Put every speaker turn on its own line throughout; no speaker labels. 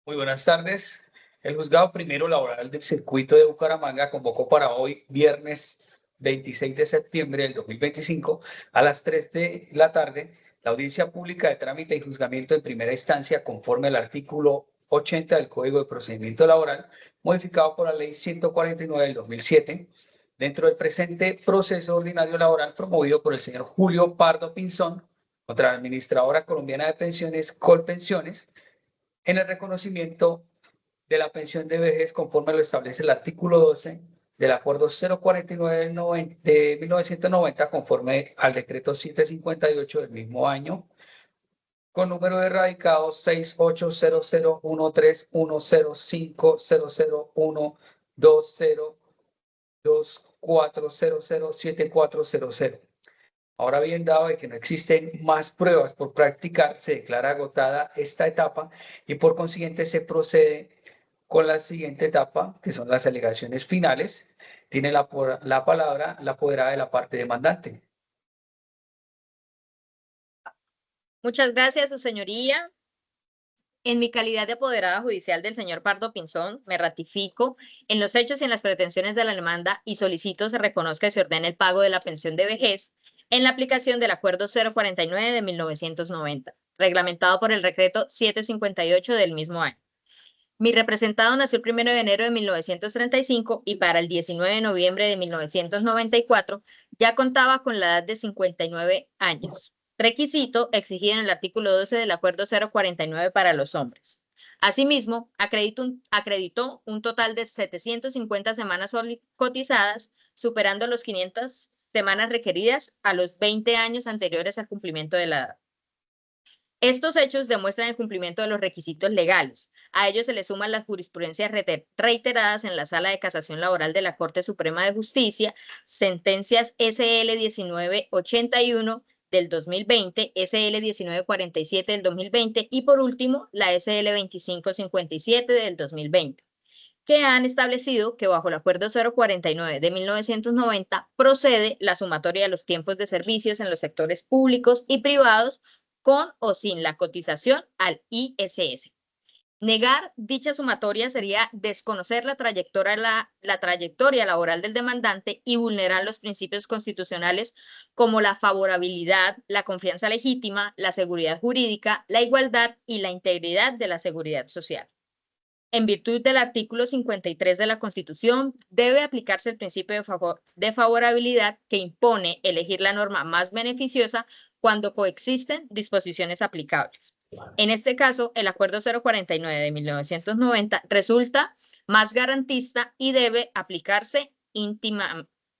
Muy buenas tardes. El juzgado primero laboral del circuito de Bucaramanga convocó para hoy, viernes 26 de septiembre del 2025, a las 3 de la tarde, la audiencia pública de trámite y juzgamiento en primera instancia conforme al artículo 80 del Código de Procedimiento Laboral, modificado por la Ley 149 del 2007, dentro del presente proceso ordinario laboral promovido por el señor Julio Pardo Pinzón contra la Administradora Colombiana de Pensiones, Colpensiones, en el reconocimiento de la pensión de vejez conforme lo establece el artículo 12 del Acuerdo 049 de 1990, conforme al decreto 758 del mismo año, con número de radicados 68001310501024007400. Ahora bien, dado de que no existen más pruebas por practicar, se declara agotada esta etapa y por consiguiente se procede con la siguiente etapa, que son las alegaciones finales. Tiene la palabra la apoderada de la parte demandante.
Muchas gracias, su señoría. En mi calidad de apoderada judicial del señor Pardo Pinzón, me ratifico en los hechos y en las pretensiones de la demanda y solicito se reconozca y se ordene el pago de la pensión de vejez en la aplicación del Acuerdo 049 de 1990, reglamentado por el decreto 758 del mismo año. Mi representado nació el 1 de enero de 1935 y para el 19 de noviembre de 1994 ya contaba con la edad de 59 años, requisito exigido en el artículo 12 del Acuerdo 049 para los hombres. Asimismo, acreditó un total de 750 semanas cotizadas, superando los 500 semanas requeridas a los 20 años anteriores al cumplimiento de la edad. Estos hechos demuestran el cumplimiento de los requisitos legales. A ellos se le suman las jurisprudencias reiteradas en la Sala de Casación Laboral de la Corte Suprema de Justicia, sentencias SL 1981 del 2020, SL 1947 del 2020 y por último la SL 2557 del 2020, que han establecido que bajo el Acuerdo 049 de 1990 procede la sumatoria de los tiempos de servicios en los sectores públicos y privados con o sin la cotización al ISS. Negar dicha sumatoria sería desconocer la trayectoria laboral del demandante y vulnerar los principios constitucionales como la favorabilidad, la confianza legítima, la seguridad jurídica, la igualdad y la integridad de la seguridad social. En virtud del artículo 53 de la Constitución, debe aplicarse el principio de favorabilidad que impone elegir la norma más beneficiosa cuando coexisten disposiciones aplicables. En este caso, el Acuerdo 049 de 1990 resulta más garantista y debe aplicarse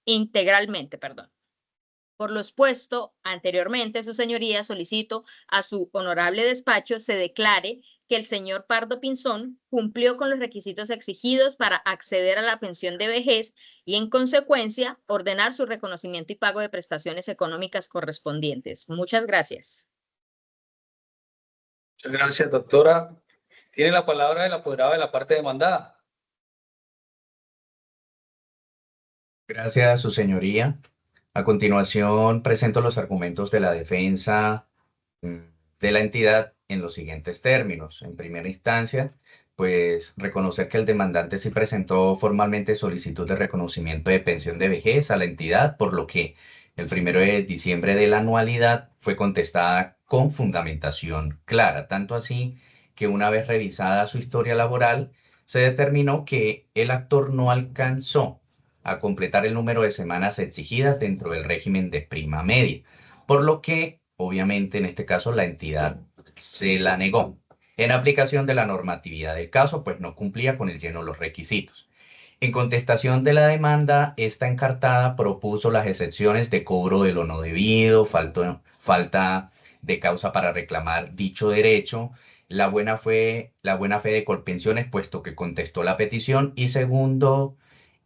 integralmente. Por lo expuesto anteriormente, su señoría, solicito a su honorable despacho se declare que el señor Pardo Pinzón cumplió con los requisitos exigidos para acceder a la pensión de vejez y, en consecuencia, ordenar su reconocimiento y pago de prestaciones económicas correspondientes. Muchas gracias.
Muchas gracias, doctora. Tiene la palabra el apoderado de la parte demandada.
Gracias, su señoría. A continuación, presento los argumentos de la defensa de la entidad en los siguientes términos. En primera instancia, pues reconocer que el demandante sí presentó formalmente solicitud de reconocimiento de pensión de vejez a la entidad, por lo que el 1 de diciembre de la anualidad fue contestada con fundamentación clara, tanto así que una vez revisada su historia laboral, se determinó que el actor no alcanzó a completar el número de semanas exigidas dentro del régimen de prima media, por lo que, obviamente, en este caso, la entidad se la negó. En aplicación de la normatividad del caso, pues no cumplía con el lleno de los requisitos. En contestación de la demanda, esta encartada propuso las excepciones de cobro de lo no debido, falta de causa para reclamar dicho derecho, la buena fe de Colpensiones, puesto que contestó la petición, y segundo,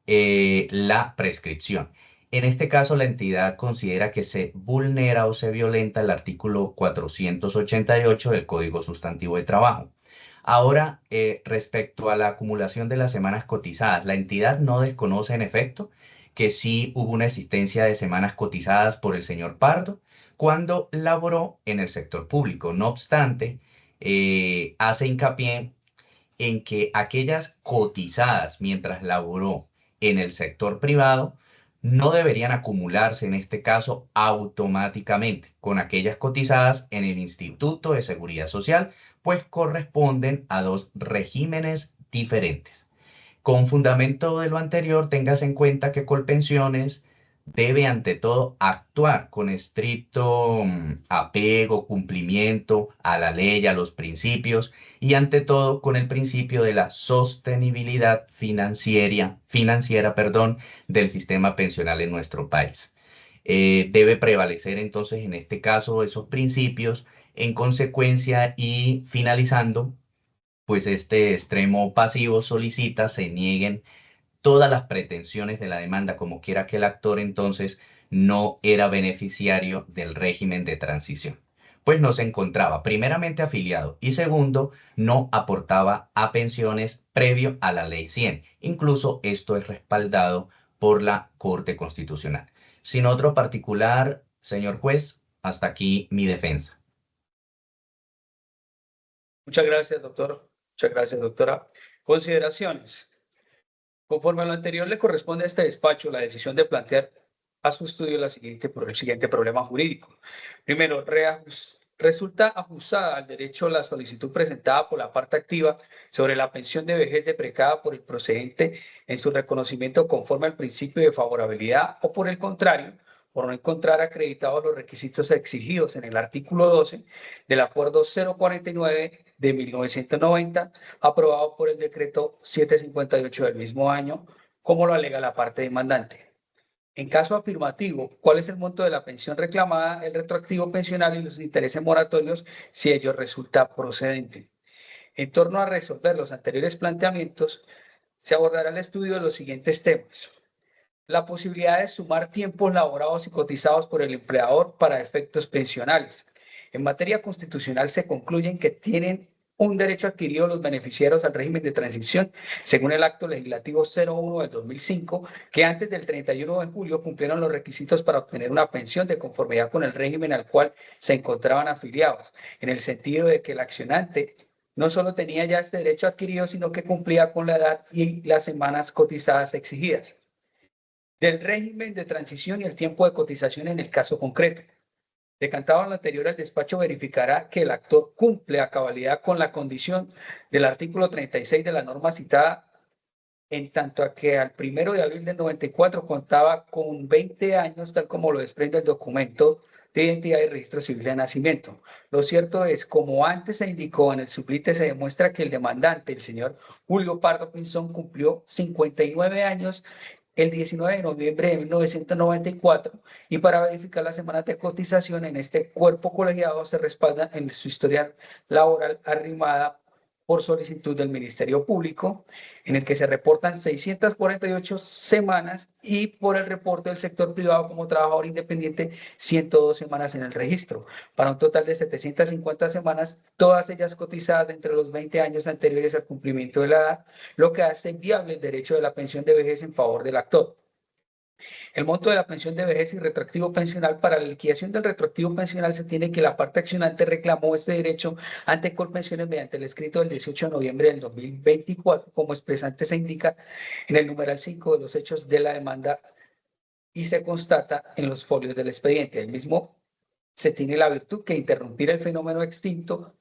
la prescripción. En este caso, la entidad considera que se vulnera o se violenta el artículo 488 del Código Sustantivo de Trabajo. Ahora, respecto a la acumulación de las semanas cotizadas, la entidad no desconoce en efecto que sí hubo una existencia de semanas cotizadas por el señor Pardo cuando laboró en el sector público. No obstante, hace hincapié en que aquellas cotizadas mientras laboró en el sector privado no deberían acumularse en este caso automáticamente con aquellas cotizadas en el Instituto de Seguridad Social, pues corresponden a dos regímenes diferentes. Con fundamento de lo anterior, tengas en cuenta que Colpensiones debe ante todo actuar con estricto apego, cumplimiento a la ley, a los principios y ante todo con el principio de la sostenibilidad financiera, del sistema pensional en nuestro país. Debe prevalecer entonces en este caso esos principios. En consecuencia y finalizando, pues este extremo pasivo solicita se nieguen todas las pretensiones de la demanda, como quiera que el actor entonces no era beneficiario del régimen de transición, pues no se encontraba primeramente afiliado y segundo, no aportaba a pensiones previo a la ley 100. Incluso esto es respaldado por la Corte Constitucional. Sin otro particular, señor juez, hasta aquí mi defensa.
Muchas gracias, doctor. Muchas gracias, doctora. Consideraciones. Conforme a lo anterior, le corresponde a este despacho la decisión de plantear a su estudio el siguiente problema jurídico. Primero, resulta ajustada al derecho la solicitud presentada por la parte activa sobre la pensión de vejez deprecada por el procedente en su reconocimiento conforme al principio de favorabilidad o por el contrario, por no encontrar acreditados los requisitos exigidos en el artículo 12 del Acuerdo 049 de 1990, aprobado por el decreto 758 del mismo año, como lo alega la parte demandante. En caso afirmativo, ¿cuál es el monto de la pensión reclamada, el retroactivo pensional y los intereses moratorios si ello resulta procedente? En torno a resolver los anteriores planteamientos, se abordará el estudio de los siguientes temas. La posibilidad de sumar tiempos laborados y cotizados por el empleador para efectos pensionales. En materia constitucional se concluyen que tienen un derecho adquirido los beneficiarios al régimen de transición, según el acto legislativo 01 del 2005, que antes del 31 de julio cumplieron los requisitos para obtener una pensión de conformidad con el régimen al cual se encontraban afiliados, en el sentido de que el accionante no solo tenía ya este derecho adquirido, sino que cumplía con la edad y las semanas cotizadas exigidas. Del régimen de transición y el tiempo de cotización en el caso concreto. Decantado en lo anterior, el despacho verificará que el actor cumple a cabalidad con la condición del artículo 36 de la norma citada, en tanto a que al 1 de abril del 94 contaba con 20 años, tal como lo desprende el documento de identidad y registro civil de nacimiento. Lo cierto es, como antes se indicó en el suplite, se demuestra que el demandante, el señor Julio Pardo Pinzón, cumplió 59 años el 19 de noviembre de 1994 y para verificar las semanas de cotización en este cuerpo colegiado se respalda en su historial laboral arrimada por solicitud del Ministerio Público, en el que se reportan 648 semanas y por el reporte del sector privado como trabajador independiente 102 semanas en el registro, para un total de 750 semanas, todas ellas cotizadas entre los 20 años anteriores al cumplimiento de la edad, lo que hace viable el derecho de la pensión de vejez en favor del actor. El monto de la pensión de vejez y retroactivo pensional. Para la liquidación del retroactivo pensional se tiene que la parte accionante reclamó este derecho ante Colpensiones mediante el escrito del 18 de noviembre del 2024, como expresante se indica en el numeral 5 de los hechos de la demanda y se constata en los folios del expediente. El mismo se tiene la virtud que interrumpir el fenómeno extinto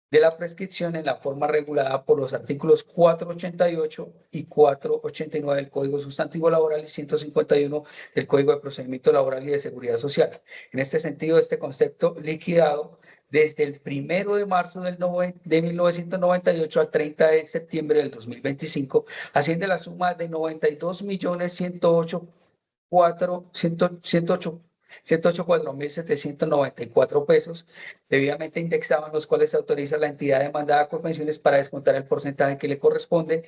de la prescripción en la forma regulada por los artículos 488 y 489 del Código Sustantivo Laboral y 151 del Código de Procedimiento Laboral y de Seguridad Social. En este sentido, este concepto liquidado desde el 1 de marzo de 1998 al 30 de septiembre del 2025 asciende la suma de 108.4.794 pesos, debidamente indexados, en los cuales se autoriza a la entidad demandada por pensiones para descontar el porcentaje que le corresponde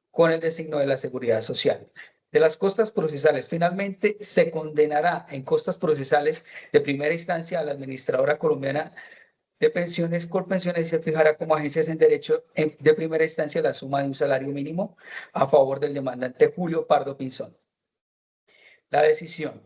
con el designio de la Seguridad Social. De las costas procesales, finalmente se condenará en costas procesales de primera instancia a la Administradora Colombiana de Pensiones, Colpensiones, y se fijará como agencias en derecho de primera instancia la suma de un salario mínimo a favor del demandante Julio Pardo Pinzón. La decisión.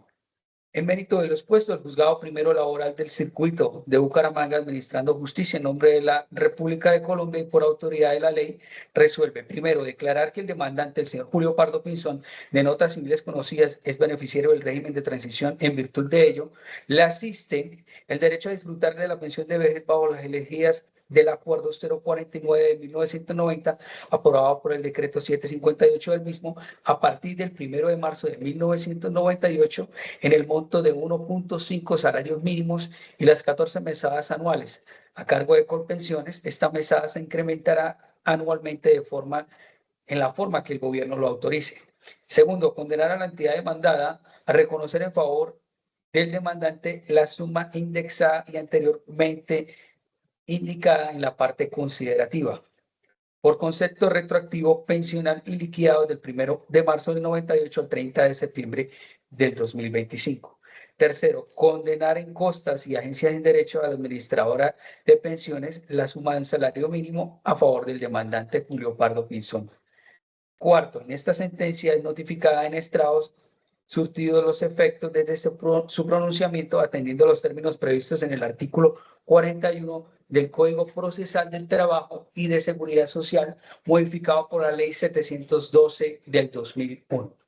En mérito de los puestos, el Juzgado Primero Laboral del Circuito de Bucaramanga, administrando justicia en nombre de la República de Colombia y por autoridad de la ley, resuelve, primero, declarar que el demandante, el señor Julio Pardo Pinzón, de notas civiles conocidas, es beneficiario del régimen de transición. En virtud de ello, le asiste el derecho a disfrutar de la pensión de vejez bajo las elegidas del Acuerdo 049 de 1990, aprobado por el Decreto 758 del mismo, a partir del 1 de marzo de 1998, en el monto de 1.5 salarios mínimos y las 14 mesadas anuales. A cargo de Colpensiones, esta mesada se incrementará anualmente en la forma que el gobierno lo autorice. Segundo, condenar a la entidad demandada a reconocer en favor del demandante la suma indexada y anteriormente indicada en la parte considerativa, por concepto retroactivo pensional y liquidado del 1 de marzo del 98 al 30 de septiembre del 2025. Tercero, condenar en costas y agencias en derecho a la administradora de pensiones la suma de un salario mínimo a favor del demandante Julio Pardo Pinzón. Cuarto, en esta sentencia es notificada en estrados surtidos los efectos desde su pronunciamiento, atendiendo los términos previstos en el artículo 41 del Código Procesal del Trabajo y de Seguridad Social, modificado por la Ley 712 del 2001.